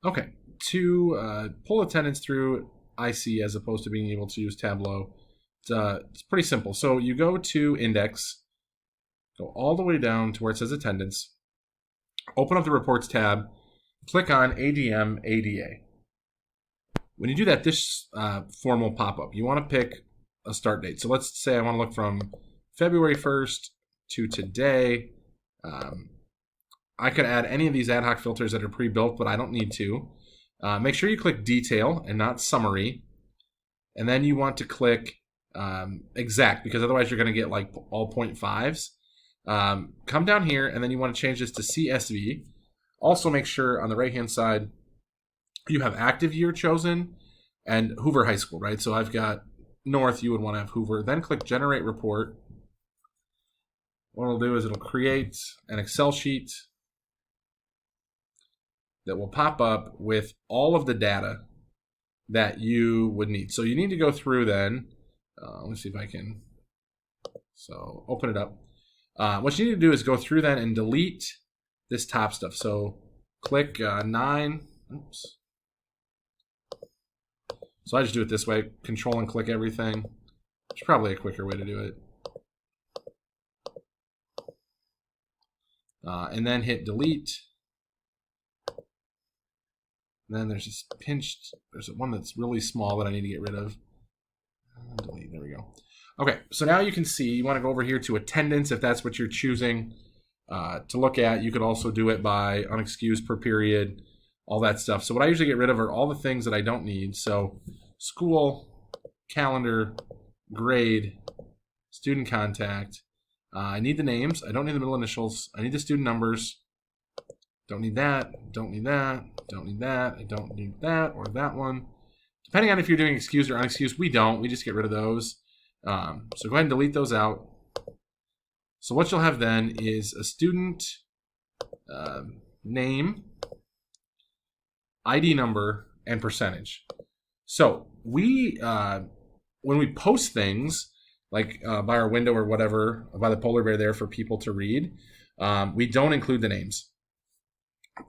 Okay, to pull attendance through IC as opposed to being able to use Tableau, it's pretty simple. So you go to Index, go all the way down to where it says Attendance, open up the Reports tab, click on ADM ADA. When you do that, this form will pop up. You want to pick a start date. So let's say I want to look from February 1st to today. I could add any of these ad hoc filters that are pre-built, but I don't need to. Make sure you click Detail and not Summary. And then you want to click Exact, because otherwise you're going to get like all 0.5s. Come down here, and then you want to change this to CSV. Also make sure on the right-hand side you have active year chosen and Hoover High School, right? So I've got North, you would want to have Hoover. Then click Generate Report. What it'll do is it'll create an Excel sheet that will pop up with all of the data that you would need. So you need to go through then. Let me see if I can. So open it up. What you need to do is go through then and delete this top stuff. So click 9. Oops. So I just do it this way. Control and click everything. It's probably a quicker way to do it. And then hit delete. And then there's this pinched, there's one that's really small that I need to get rid of. Delete, there we go. Okay, so now you can see, you want to go over here to attendance if that's what you're choosing to look at. You could also do it by unexcused per period, all that stuff. So what I usually get rid of are all the things that I don't need. So school, calendar, grade, student contact. I need the names. I don't need the middle initials. I need the student numbers. Don't need that. Don't need that. Don't need that. I don't need that or that one. Depending on if you're doing excused or unexcused, we don't. We just get rid of those. So go ahead and delete those out. So what you'll have then is a student name, ID number, and percentage. So we, when we post things, like by our window or whatever, by the polar bear there for people to read, we don't include the names.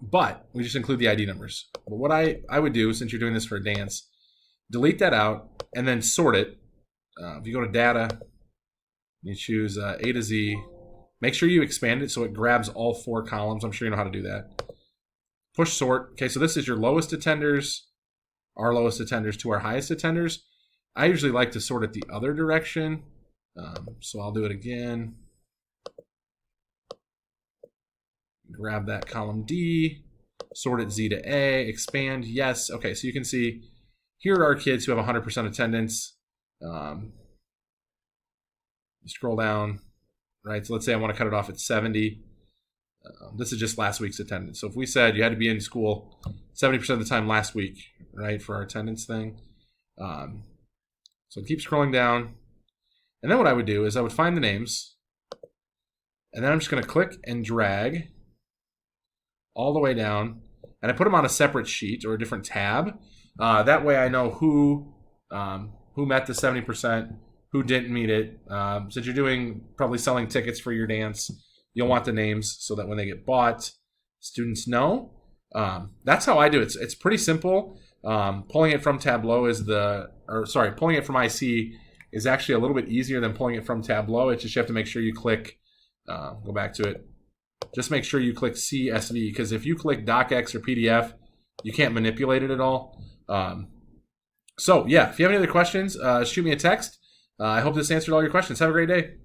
But we just include the ID numbers. But what I would do, since you're doing this for a dance, delete that out and then sort it. If you go to data, you choose A to Z. Make sure you expand it so it grabs all 4 columns. I'm sure you know how to do that. Push sort. Okay, so this is your lowest attenders, our lowest attenders to our highest attenders. I usually like to sort it the other direction. So I'll do it again. Grab that column D, sort it Z to A, expand, yes. Okay, so you can see here are our kids who have 100% attendance. Scroll down, right? So let's say I want to cut it off at 70. This is just last week's attendance. So if we said you had to be in school 70% of the time last week, right, for our attendance thing. So keep scrolling down. And then what I would do is I would find the names. And then I'm just going to click and drag all the way down, and I put them on a separate sheet or a different tab. That way I know who met the 70%, who didn't meet it. Since you're doing probably selling tickets for your dance, you'll want the names so that when they get bought, students know. That's how I do it. It's pretty simple. Pulling it from Tableau pulling it from IC is actually a little bit easier than pulling it from Tableau. It's just you have to make sure you click, go back to it. Just make sure you click CSV, because if you click DocX or PDF, you can't manipulate it at all. So yeah, if you have any other questions, shoot me a text. I hope this answered all your questions. Have a great day.